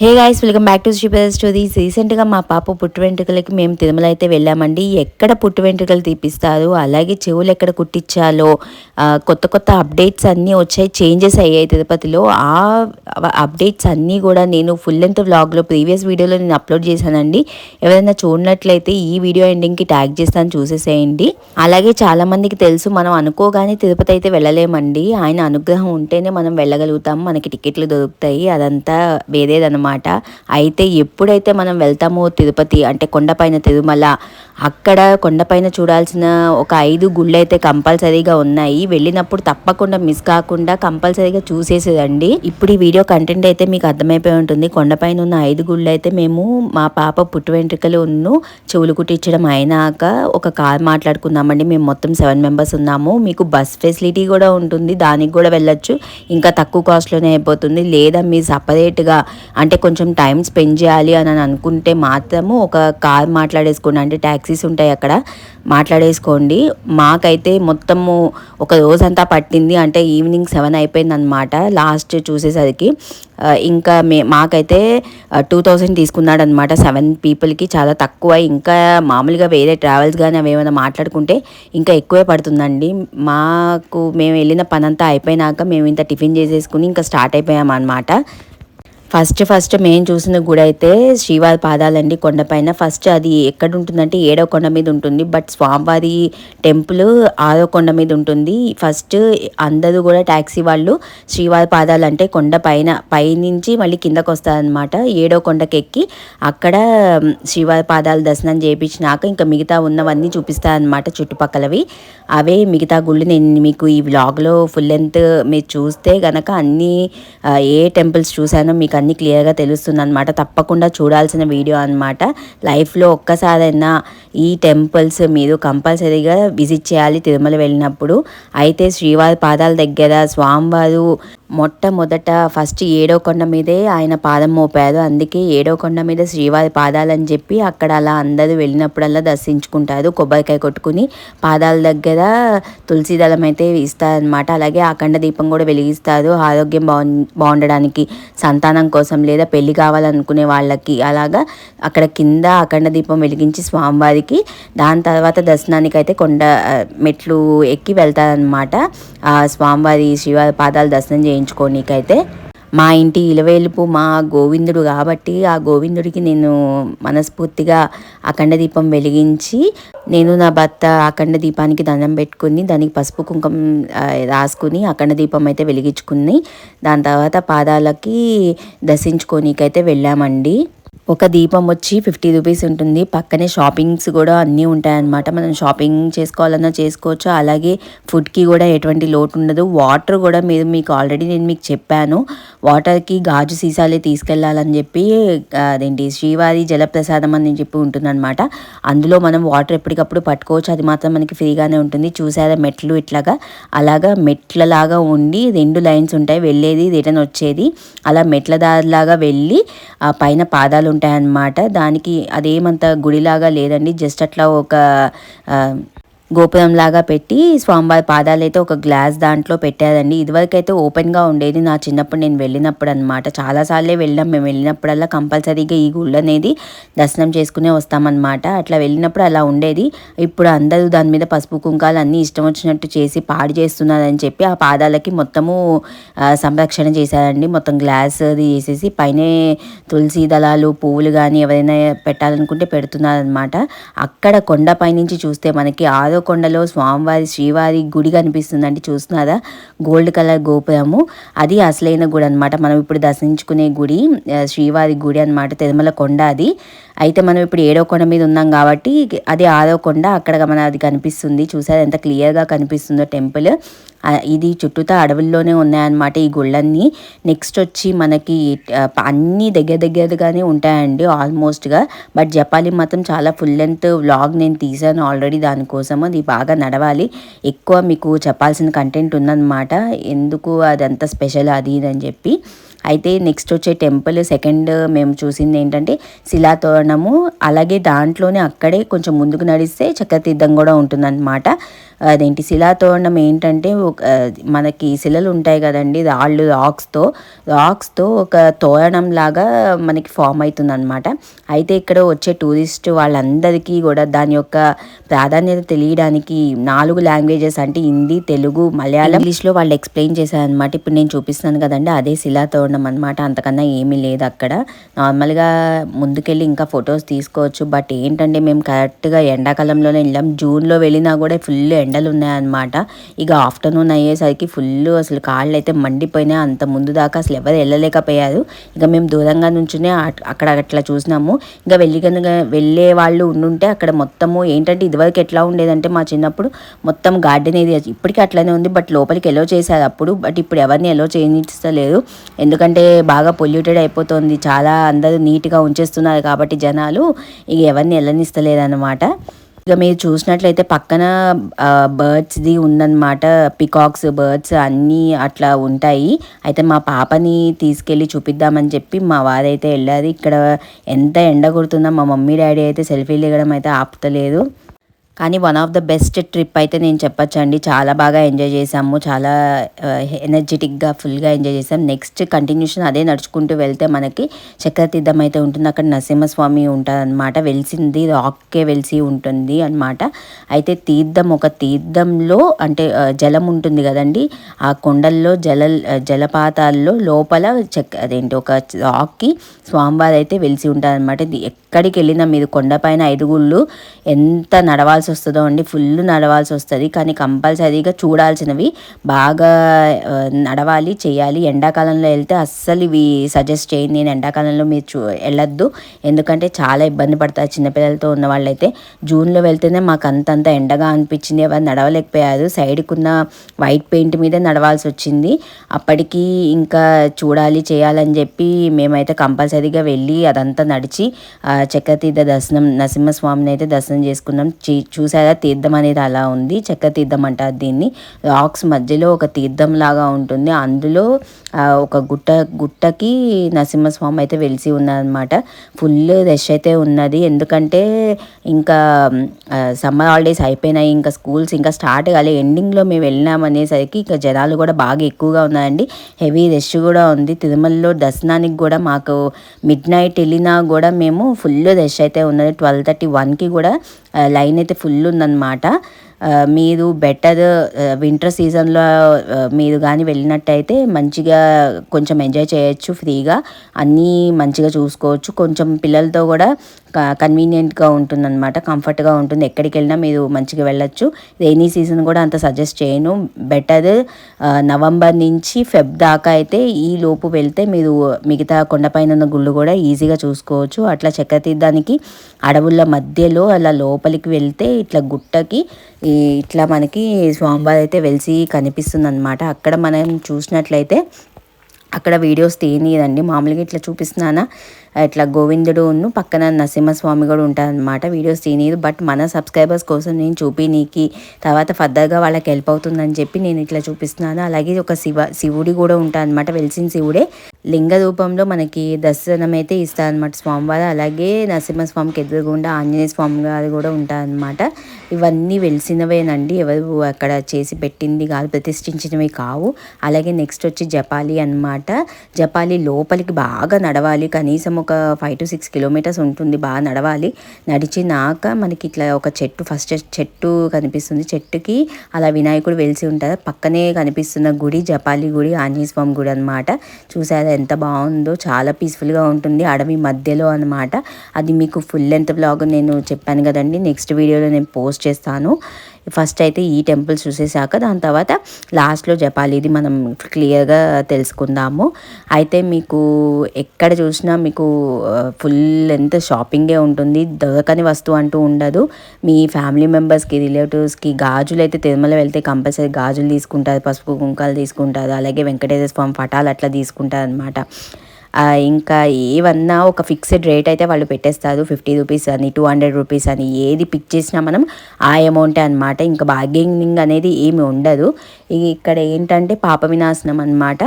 Hey guys, welcome back to Sripada stories. రీసెంట్గా మా పాప పుట్టు వెంట్రుకలకి మేము తిరుమల అయితే వెళ్ళామండి. ఎక్కడ పుట్టు వెంట్రుకలు తీపిస్తారు, అలాగే చెవులు ఎక్కడ కుట్టించాలో కొత్త కొత్త అప్డేట్స్ అన్నీ వచ్చాయి, చేంజెస్ అయ్యాయి తిరుపతిలో. ఆ అప్డేట్స్ అన్నీ కూడా నేను ఫుల్ లెంత్ వ్లాగ్లో ప్రీవియస్ వీడియోలో నేను అప్లోడ్ చేశానండి. ఎవరైనా చూడనట్లయితే ఈ వీడియో ఎండింగ్కి ట్యాగ్ చేస్తాను, చూసేసేయండి. అలాగే చాలామందికి తెలుసు, మనం అనుకోగానే తిరుపతి అయితే వెళ్ళలేమండి. ఆయన అనుగ్రహం ఉంటేనే మనం వెళ్ళగలుగుతాం, మనకి టికెట్లు దొరుకుతాయి. అదంతా వేరేదన్నమాట. అయితే ఎప్పుడైతే మనం వెళ్తామో తిరుపతి అంటే కొండపైన తిరుమల, అక్కడ కొండపైన చూడాల్సిన ఒక 5 గుళ్ళు అయితే కంపల్సరీగా ఉన్నాయి. వెళ్ళినప్పుడు తప్పకుండా మిస్ కాకుండా కంపల్సరీగా చూసేసేదండి. ఇప్పుడు ఈ వీడియో కంటెంట్ అయితే మీకు అర్థమైపోయి ఉంటుంది. కొండపైన ఉన్న 5 గుళ్ళు అయితే మేము మా పాప పుట్టు వెంట్రుకలు చెవులు కుట్టించడం అయినాక ఒక కార్ మాట్లాడుకున్నామండి. మేము మొత్తం 7 మెంబర్స్ ఉన్నాము. మీకు బస్ ఫెసిలిటీ కూడా ఉంటుంది, దానికి కూడా వెళ్ళొచ్చు. ఇంకా తక్కువ కాస్ట్లోనే అయిపోతుంది. లేదా మీరు సపరేట్గా అంటే కొంచెం టైం స్పెండ్ చేయాలి అని అనుకుంటే మాత్రము ఒక కార్ మాట్లాడేసుకోండి, అంటే ట్యాక్సీస్ ఉంటాయి అక్కడ, మాట్లాడేసుకోండి. మాకైతే మొత్తము ఒక రోజంతా పట్టింది, అంటే ఈవినింగ్ 7 అయిపోయింది అనమాట లాస్ట్ చూసేసరికి. ఇంకా మాకైతే 2000 తీసుకున్నాడు అనమాట 7 పీపుల్కి, చాలా తక్కువ. ఇంకా మామూలుగా వేరే ట్రావెల్స్ కానీ అవి ఏమైనా మాట్లాడుకుంటే ఇంకా ఎక్కువే పడుతుందండి. మేము వెళ్ళిన పని అంతా అయిపోయినాక మేము ఇంత టిఫిన్ చేసేసుకుని ఇంకా స్టార్ట్ అయిపోయాం అనమాట. ఫస్ట్ మేము చూసిన గుడి అయితే శ్రీవారి పాదాలండి కొండపైన. ఫస్ట్ అది ఎక్కడ ఉంటుందంటే 7వ కొండ మీద ఉంటుంది, బట్ స్వామివారి టెంపుల్ 6వ కొండ మీద ఉంటుంది. ఫస్ట్ అందరూ కూడా ట్యాక్సీ వాళ్ళు శ్రీవారి పాదాలు అంటే కొండ పైనుంచి మళ్ళీ కిందకు వస్తారనమాట. 7వ కొండకి ఎక్కి అక్కడ శ్రీవారి పాదాలు దర్శనం చేయించినాక ఇంకా మిగతా ఉన్నవన్నీ చూపిస్తారనమాట చుట్టుపక్కలవి. అవే మిగతా గుళ్ళు నేను మీకు ఈ వ్లాగ్లో ఫుల్ లెంత్ మీరు చూస్తే గనక అన్నీ ఏ టెంపుల్స్ చూసానో మీకు అన్నీ క్లియర్గా తెలుస్తుంది అనమాట. తప్పకుండా చూడాల్సిన వీడియో అనమాట. లైఫ్లో ఒక్కసారైనా ఈ టెంపుల్స్ మీరు కంపల్సరీగా విజిట్ చేయాలి తిరుమల వెళ్ళినప్పుడు. అయితే శ్రీవారి పాదాల దగ్గర స్వామివారు మొట్టమొదట ఫస్ట్ 7వ కొండ మీదే ఆయన పాదం మోపారు, అందుకే 7వ కొండ మీద శ్రీవారి పాదాలని చెప్పి అక్కడ అలా అందరూ వెళ్ళినప్పుడల్లా దర్శించుకుంటారు. కొబ్బరికాయ కొట్టుకుని పాదాల దగ్గర తులసి దళం అయితే ఇస్తారనమాట. అలాగే అఖండ దీపం కూడా వెలిగిస్తారు, ఆరోగ్యం బాగుండడానికి, సంతానం కోసం లేదా పెళ్లి కావాలనుకునే వాళ్ళకి. అలాగా అక్కడ కింద అఖండ దీపం వెలిగించి స్వామివారికి, దాని తర్వాత దర్శనానికి అయితే కొండ మెట్లు ఎక్కి వెళ్తారనమాట. స్వామివారి శ్రీవారి పాదాలు దర్శనం చేయించుకోనీకైతే. మా ఇంటి ఇలవేలుపు మా గోవిందుడు కాబట్టి ఆ గోవిందుడికి నేను మనస్ఫూర్తిగా అఖండ దీపం వెలిగించి, నేను నా భర్త అఖండ దీపానికి దండం పెట్టుకుని దానికి పసుపు కుంకుమ రాసుకుని అఖండ దీపం అయితే వెలిగించుకుని దాని తర్వాత పాదాలకి దర్శించుకోనీకైతే వెళ్ళామండి. ఒక దీపం వచ్చి 50 రూపీస్ ఉంటుంది. పక్కనే షాపింగ్స్ కూడా అన్నీ ఉంటాయన్నమాట. మనం షాపింగ్ చేసుకోవాలన్నా చేసుకోవచ్చు. అలాగే ఫుడ్కి కూడా ఎటువంటి లోటు ఉండదు. వాటర్ కూడా మీకు ఆల్రెడీ నేను మీకు చెప్పాను, వాటర్కి గాజు సీసాలే తీసుకెళ్లాలని చెప్పి. అదేంటి శ్రీవారి జలప్రసాదం అని చెప్పి ఉంటుందన్నమాట. అందులో మనం వాటర్ ఎప్పటికప్పుడు పట్టుకోవచ్చు, అది మాత్రం మనకి ఫ్రీగానే ఉంటుంది. చూసారా మెట్లు ఇట్లాగా, అలాగా మెట్లలాగా ఉండి 2 లైన్స్ ఉంటాయి, వెళ్ళేది రిటర్న్ వచ్చేది. అలా మెట్ల దారిలాగా వెళ్ళి పైన పాదాలు ఉంటాయన్నమాట. దానికి అదేమంత గుడిలాగా లేదండి, జస్ట్ అట్లా ఒక గోపురం లాగా పెట్టి స్వామివారి పాదాలు అయితే ఒక గ్లాస్ దాంట్లో పెట్టారండి. ఇదివరకు అయితే ఓపెన్గా ఉండేది నా చిన్నప్పుడు నేను వెళ్ళినప్పుడు అనమాట. చాలాసార్లే వెళ్ళాం, మేము వెళ్ళినప్పుడల్లా కంపల్సరీగా ఈ గుళ్ళు అనేది దర్శనం చేసుకునే వస్తామన్నమాట. అట్లా వెళ్ళినప్పుడు అలా ఉండేది. ఇప్పుడు అందరూ దాని మీద పసుపు కుంకాలు అన్నీ ఇష్టం వచ్చినట్టు చేసి పాడు చేస్తున్నారని చెప్పి ఆ పాదాలకి మొత్తము సంరక్షణ చేశారండి. మొత్తం గ్లాస్ చేసేసి పైనే తులసి దళాలు పువ్వులు కానీ ఎవరైనా పెట్టాలనుకుంటే పెడుతున్నారనమాట. అక్కడ కొండపై నుంచి చూస్తే మనకి కొండలో స్వామివారి శ్రీవారి గుడి కనిపిస్తుందండి, చూస్తున్నారా? గోల్డ్ కలర్ గోపురము, అది అసలైన గుడి అనమాట. మనం ఇప్పుడు దర్శించుకునే గుడి శ్రీవారి గుడి అనమాట, తిరుమల కొండ అది. అయితే మనం ఇప్పుడు 7వ కొండ మీద ఉన్నాం కాబట్టి అది 6వ కొండ, అక్కడ అది కనిపిస్తుంది. చూసారా ఎంత క్లియర్గా కనిపిస్తుందో టెంపుల్. ఇది చుట్టూతా అడవుల్లోనే ఉన్నాయన్నమాట ఈ గుళ్ళన్నీ. నెక్స్ట్ వచ్చి మనకి అన్నీ దగ్గరగానే ఉంటాయండి ఆల్మోస్ట్గా. బట్ జపాలి మాత్రం చాలా ఫుల్ లెంత్ వ్లాగ్ నేను తీసాను ఆల్రెడీ, దానికోసము అది బాగా నడవాలి. ఎక్కువ మీకు చెప్పాల్సిన కంటెంట్ ఉందన్నమాట, ఎందుకు అదంతా స్పెషల్ అది ఇది అని చెప్పి. అయితే నెక్స్ట్ వచ్చే టెంపుల్ సెకండ్ మేము చూసింది ఏంటంటే శిలాతోరణము. అలాగే దాంట్లోనే అక్కడే కొంచెం ముందుకు నడిస్తే చక్రతీర్థం కూడా ఉంటుందన్నమాట. అదేంటి శిలాతోరణం ఏంటంటే మనకి శిలలు ఉంటాయి కదండి, రాళ్ళు రాక్స్తో ఒక తోరణం లాగా మనకి ఫామ్ అవుతుంది అనమాట. అయితే ఇక్కడ వచ్చే టూరిస్ట్ వాళ్ళందరికీ కూడా దాని యొక్క ప్రాధాన్యత తెలియడానికి 4 లాంగ్వేజెస్ అంటే హిందీ, తెలుగు, మలయాళం, ఇంగ్లీష్లో వాళ్ళు ఎక్స్ప్లెయిన్ చేశారనమాట. ఇప్పుడు నేను చూపిస్తాను కదండి, అదే శిలాతోరణం అనమాట. అంతకన్నా ఏమీ లేదు అక్కడ. నార్మల్గా ముందుకెళ్ళి ఇంకా ఫొటోస్ తీసుకోవచ్చు. బట్ ఏంటంటే మేము కరెక్ట్గా ఎండాకాలంలోనే వెళ్ళాం. జూన్లో వెళ్ళినా కూడా ఫుల్ ఎండలు ఉన్నాయన్నమాట. ఇక ఆఫ్టర్నూన్ అయ్యేసరికి ఫుల్ అసలు కాళ్ళు అయితే మండిపోయినాయి. అంత ముందు దాకా అసలు ఎవరు వెళ్ళలేకపోయారు. ఇక మేము దూరంగా నుంచునే అక్కడ అట్లా చూసినాము. ఇంకా వెళ్ళే వాళ్ళు ఉండుంటే అక్కడ మొత్తము ఏంటంటే ఇదివరకు ఎట్లా ఉండేదంటే మా చిన్నప్పుడు మొత్తం గార్డెన్ ఏరియా ఇప్పటికీ అట్లనే ఉంది. బట్ లోపలికి ఎలో చేశారు అప్పుడు. బట్ ఇప్పుడు ఎవరిని ఎలో చేయనిస్తలేదు, ఎందుకంటే బాగా పొల్యూటెడ్ అయిపోతుంది. చాలా అందరూ నీట్గా ఉంచేస్తున్నారు కాబట్టి జనాలు ఇక ఎవరిని వెళ్ళనిస్తలేదు అనమాట. ఇక మీరు చూసినట్లయితే పక్కన బర్డ్స్ది ఉందన్నమాట. పికాక్స్, బర్డ్స్ అన్నీ అట్లా ఉంటాయి. అయితే మా పాపని తీసుకెళ్ళి చూపిద్దామని చెప్పి మా వారైతే వెళ్ళారు. ఇక్కడ ఎంత ఎండ కొడుతుందో మా మమ్మీ డాడీ అయితే సెల్ఫీలు దిగడం అయితే ఆపుతలేదు. కానీ one of the best trip అయితే నేను చెప్పొచ్చండి. చాలా బాగా ఎంజాయ్ చేసాము. చాలా ఎనర్జెటిక్గా ఫుల్గా ఎంజాయ్ చేసాం. నెక్స్ట్ కంటిన్యూషన్ అదే నడుచుకుంటూ వెళ్తే మనకి చక్రతీర్థం అయితే ఉంటుంది. అక్కడ నరసింహస్వామి ఉంటారనమాట. వెలిసింది రాక్కే వెలిసి ఉంటుంది అనమాట. అయితే ఒక తీర్థంలో అంటే జలం ఉంటుంది కదండి, ఆ కొండల్లో జలపాతాల్లో లోపల అదేంటి ఒక రాక్కి స్వామివారు అయితే వెలిసి ఉంటారనమాట. ఎక్కడికి వెళ్ళినా మీరు కొండపైన 5 గుళ్ళు ఎంత నడవాల్సి వస్తుందో అండి, ఫుల్ నడవాల్సి వస్తుంది. కానీ కంపల్సరీగా చూడాల్సినవి బాగా నడవాలి, చేయాలి. ఎండాకాలంలో వెళ్తే అస్సలు ఇవి సజెస్ట్ చేయండి. నేను ఎండాకాలంలో మీరు వెళ్ళొద్దు, ఎందుకంటే చాలా ఇబ్బంది పడతారు చిన్నపిల్లలతో ఉన్న వాళ్ళైతే. జూన్లో వెళ్తేనే మాకు అంతంత ఎండగా అనిపించింది. ఎవరు నడవలేకపోయారు. సైడ్కున్న వైట్ పెయింట్ మీదే నడవాల్సి వచ్చింది. అప్పటికి ఇంకా చూడాలి, చేయాలని చెప్పి మేమైతే కంపల్సరీగా వెళ్ళి అదంతా నడిచి చక్రతీర్థ దర్శనం, నరసింహస్వామిని అయితే దర్శనం చేసుకున్నాం. చూసారా తీర్థం అనేది అలా ఉంది. చక్రతీర్థం అంటారు దీన్ని. రాక్స్ మధ్యలో ఒక తీర్థం లాగా ఉంటుంది. అందులో ఒక గుట్టకి నరసింహస్వామి అయితే వెలిసి ఉన్నారనమాట. ఫుల్ రష్ అయితే ఉన్నది, ఎందుకంటే ఇంకా సమ్మర్ హాలిడేస్ అయిపోయినాయి, ఇంకా స్కూల్స్ ఇంకా స్టార్ట్ కాలే. ఎండింగ్లో మేము వెళ్ళినామనేసరికి ఇంకా జనాలు కూడా బాగా ఎక్కువగా ఉన్నాయండి. హెవీ రష్ కూడా ఉంది. తిరుమలలో దర్శనానికి కూడా మాకు మిడ్ నైట్ వెళ్ళినా కూడా మేము ఫుల్ రష్ అయితే ఉన్నది. 12:31కి కూడా లైన్ అయితే ఫుల్ ఉందన్నమాట. మీరు బెటర్ వింటర్ సీజన్లో మీరు కానీ వెళ్ళినట్టయితే మంచిగా కొంచెం ఎంజాయ్ చేయొచ్చు, ఫ్రీగా అన్నీ మంచిగా చూసుకోవచ్చు. కొంచెం పిల్లలతో కూడా కన్వీనియంట్గా ఉంటుందన్నమాట, కంఫర్ట్గా ఉంటుంది. ఎక్కడికి వెళ్ళినా మీరు మంచిగా వెళ్ళొచ్చు. రైనీ సీజన్ కూడా అంత సజెస్ట్ చేయను. బెటర్ నవంబర్ నుంచి ఫెబ్ దాకా అయితే ఈ లోపు వెళ్తే మీరు మిగతా కొండపైన ఉన్న గుళ్ళు కూడా ఈజీగా చూసుకోవచ్చు. అట్లా చక్రతీర్థానికి అడవుల మధ్యలో అలా లోపలికి వెళ్తే ఇట్లా గుట్టకి ఇట్లా మనకి స్వామివారు అయితే వెలిసి కనిపిస్తుంది అనమాట. అక్కడ మనం చూసినట్లయితే అక్కడ వీడియోస్ తీయనీయదండి, మామూలుగా ఇట్లా చూపిస్తున్నానా, ఇట్లా గోవిందుడు పక్కన నరసింహస్వామి కూడా ఉంటారనమాట. వీడియోస్ తీయనీయదు. బట్ మన సబ్స్క్రైబర్స్ కోసం నేను చూపినీకి తర్వాత ఫర్దర్గా వాళ్ళకి హెల్ప్ అవుతుందని చెప్పి నేను ఇట్లా చూపిస్తున్నాను. అలాగే ఒక శివుడి కూడా ఉంటారనమాట. వెలిసిన శివుడే లింగ రూపంలో మనకి దర్శనం అయితే ఇస్తారనమాట స్వామివారు. అలాగే నరసింహస్వామికి ఎదురుగుండా ఆంజనేయ స్వామి గారు కూడా ఉంటారనమాట. ఇవన్నీ వెలిసినవేనండి, ఎవరు అక్కడ చేసి పెట్టింది కాదు, ప్రతిష్ఠించినవి కావు. అలాగే నెక్స్ట్ వచ్చి జపాలి అనమాట. జపాలి లోపలికి బాగా నడవాలి, కనీసం ఒక 5 to 6 కిలోమీటర్స్ ఉంటుంది. బాగా నడవాలి. నడిచినాక మనకి ఇట్లా ఒక ఫస్ట్ చెట్టు కనిపిస్తుంది. చెట్టుకి అలా వినాయకుడు వెలిసి ఉంటారు. పక్కనే కనిపిస్తున్న గుడి జపాలి గుడి, ఆంజనేయ స్వామి గుడి అనమాట. చూసారా ఎంత బాగుందో, చాలా పీస్ఫుల్గా ఉంటుంది అడవి మధ్యలో అనమాట. అది మీకు ఫుల్ లెంత్ బ్లాగ్ నేను చెప్పాను కదండి, నెక్స్ట్ వీడియోలో నేను పోస్ట్ చేస్తాను. ఫస్ట్ అయితే ఈ టెంపుల్స్ చూసేసాక దాని తర్వాత లాస్ట్లో జపాలి, ఇది మనం క్లియర్గా తెలుసుకుందాము. అయితే మీకు ఎక్కడ చూసినా మీకు ఫుల్ ఎంత షాపింగే ఉంటుంది, దొరకని వస్తువు అంటూ ఉండదు. మీ ఫ్యామిలీ మెంబర్స్కి, రిలేటివ్స్కి గాజులు అయితే తిరుమల వెళ్తే కంపల్సరీ గాజులు తీసుకుంటారు, పసుపు కుంకాలు తీసుకుంటారు, అలాగే వెంకటేశ్వర స్వామి పటాలు అట్లా తీసుకుంటారు అనమాట. ఇంకా ఏవన్నా ఒక ఫిక్స్డ్ రేట్ అయితే వాళ్ళు పెట్టేస్తారు. 50 రూపీస్ అని 200 రూపీస్ అని ఏది పిక్ చేసినా మనం ఆ అమౌంటే అనమాట. ఇంకా బార్గెనింగ్ అనేది ఏమి ఉండదు. ఇక్కడ ఏంటంటే పాప వినాశనం అనమాట.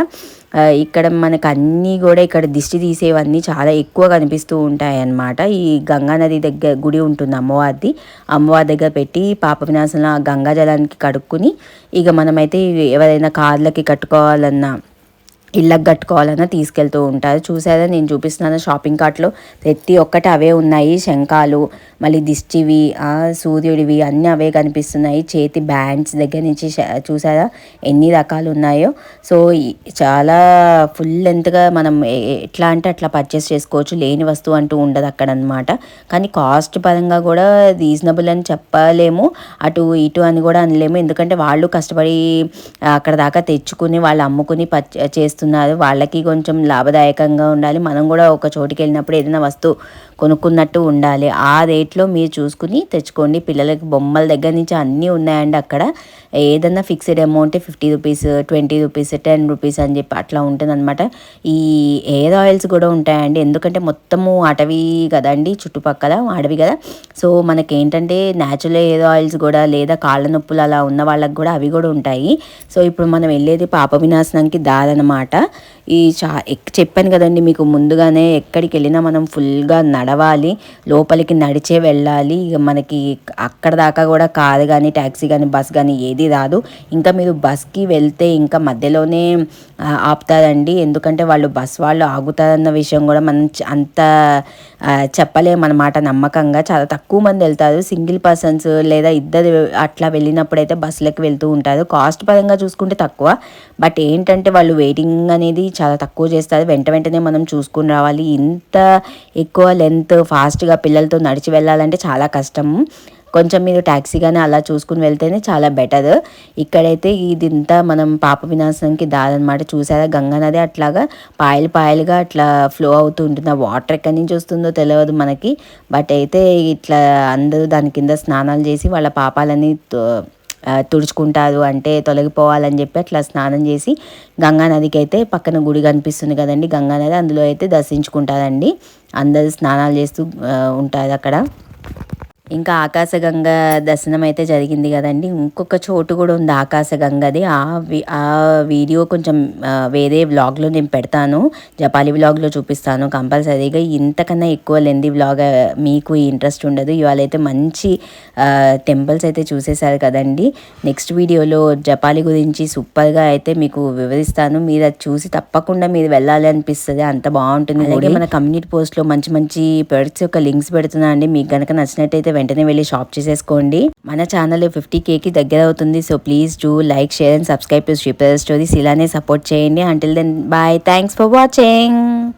ఇక్కడ మనకు అన్నీ కూడా ఇక్కడ దిష్టి తీసేవన్నీ చాలా ఎక్కువ కనిపిస్తూ ఉంటాయి అన్నమాట. ఈ గంగా నది దగ్గర గుడి ఉంటుంది అమ్మవారిది. అమ్మవారి దగ్గర పెట్టి పాప వినాశనం ఆ గంగా జలానికి కడుక్కుని ఇక మనమైతే ఎవరైనా కార్లకి కట్టుకోవాలన్నా ఇళ్ళకి కట్టుకోవాలన్నా తీసుకెళ్తూ ఉంటారు. చూసారా నేను చూపిస్తున్నాను షాపింగ్ కార్ట్లో ప్రతి ఒక్కటి అవే ఉన్నాయి. శంఖాలు, మళ్ళీ దిష్టివి, సూర్యుడివి అన్నీ అవే కనిపిస్తున్నాయి. చేతి బ్యాండ్స్ దగ్గర నుంచి చూసారా ఎన్ని రకాలు ఉన్నాయో. సో చాలా ఫుల్ లెంత్గా మనం ఎట్లా అంటే అట్లా పర్చేస్ చేసుకోవచ్చు. లేని వస్తువు అంటూ ఉండదు అక్కడ అనమాట. కానీ కాస్ట్ పరంగా కూడా రీజనబుల్ అని చెప్పలేము, అటు ఇటు అని కూడా అనలేము. ఎందుకంటే వాళ్ళు కష్టపడి అక్కడ దాకా తెచ్చుకుని వాళ్ళు అమ్ముకుని చేస్తున్నారు. వాళ్ళకి కొంచెం లాభదాయకంగా ఉండాలి. మనం కూడా ఒక చోటుకి వెళ్ళినప్పుడు ఏదైనా వస్తువు కొనుక్కున్నట్టు ఉండాలి. ఆ రేట్లో మీరు చూసుకుని తెచ్చుకోండి. పిల్లలకి బొమ్మల దగ్గర నుంచి అన్నీ ఉన్నాయండి అక్కడ. ఏదన్నా fixed amount 50 rupees, 20 rupees, 10 rupees అని చెప్పి అట్లా ఉంటుందన్నమాట. ఈ హెయిర్ ఆయిల్స్ కూడా ఉంటాయండి. ఎందుకంటే మొత్తము అటవీ కదండి, చుట్టుపక్కల అడవి కదా. సో మనకేంటంటే న్యాచురల్ హెయిర్ ఆయిల్స్ కూడా, లేదా కాళ్ళ నొప్పులు అలా ఉన్న వాళ్ళకి కూడా అవి కూడా ఉంటాయి. సో ఇప్పుడు మనం వెళ్ళేది పాప వినాశనానికి దారనమాట. ఈ చెప్పాను కదండి మీకు ముందుగానే, ఎక్కడికి వెళ్ళినా మనం ఫుల్గా నడవాలి, లోపలికి నడిచే వెళ్ళాలి. ఇక మనకి అక్కడ దాకా కూడా కారు కానీ, ట్యాక్సీ కానీ, బస్ కానీ ఏది రాదు. ఇంకా మీరు బస్కి వెళ్తే ఇంకా మధ్యలోనే ఆపుతారండి. ఎందుకంటే వాళ్ళు బస్ వాళ్ళు ఆగుతారన్న విషయం కూడా మనం అంత చెప్పలేమన్నమాట నమ్మకంగా. చాలా తక్కువ మంది వెళ్తారు. సింగిల్ పర్సన్స్ లేదా ఇద్దరు అట్లా వెళ్ళినప్పుడైతే బస్సులకు వెళ్తూ ఉంటారు. కాస్ట్ పరంగా చూసుకుంటే తక్కువ, బట్ ఏంటంటే వాళ్ళు వెయిటింగ్ అనేది చాలా తక్కువ చేస్తారు. వెంటనే మనం చూసుకుని రావాలి. ఇంత ఎక్కువ లెంత్ ఫాస్ట్గా పిల్లలతో నడిచి వెళ్ళాలంటే చాలా కష్టం. కొంచెం మీరు ట్యాక్సీ కానీ అలా చూసుకుని వెళ్తేనే చాలా బెటర్. ఇక్కడైతే ఇదంతా మనం పాప వినాశనంకి దారనమాట. చూసారా గంగా నది అట్లాగా పాయలుగా అట్లా ఫ్లో అవుతూ ఉంటుంది. ఆ వాటర్ ఎక్కడి నుంచి వస్తుందో తెలియదు మనకి, బట్ అయితే ఇట్లా అందరూ దాని కింద స్నానాలు చేసి వాళ్ళ పాపాలని తుడుచుకుంటారు, అంటే తొలగిపోవాలని చెప్పి అట్లా స్నానం చేసి గంగా నదికి అయితే పక్కన గుడి కనిపిస్తుంది కదండి గంగా నది, అందులో అయితే దర్శించుకుంటారండి. అందరూ స్నానాలు చేస్తూ ఉంటారు అక్కడ. ఇంకా ఆకాశగంగ దర్శనం అయితే జరిగింది కదండి. ఇంకొక చోటు కూడా ఉంది ఆకాశగంగది. ఆ వీడియో కొంచెం వేరే వ్లాగ్లో నేను పెడతాను, జపాలి వ్లాగ్లో చూపిస్తాను కంపల్సరీగా. ఇంతకన్నా ఎక్కువ లెంది వ్లాగ్ మీకు ఇంట్రెస్ట్ ఉండదు. ఇవాళ అయితే మంచి టెంపుల్స్ అయితే చూసేశారు కదండి. నెక్స్ట్ వీడియోలో జపాలి గురించి సూపర్గా అయితే మీకు వివరిస్తాను. మీరు అది చూసి తప్పకుండా మీరు వెళ్ళాలి అనిపిస్తుంది, అంత బాగుంటుంది. అలాగే మన కమ్యూనిటీ పోస్ట్లో మంచి మంచి ప్రొడక్ట్స్ యొక్క లింక్స్ పెడుతున్నా అండి. మీకు కనుక నచ్చినట్టయితే వెంటనే వెళ్ళి షాప్ చేసేసుకోండి. మన ఛానల్ 50Kకి దగ్గర అవుతుంది. So please do like, share and subscribe to Sri brothers stories. ఇలానే సపోర్ట్ చేయండి. Until then bye, thanks for watching.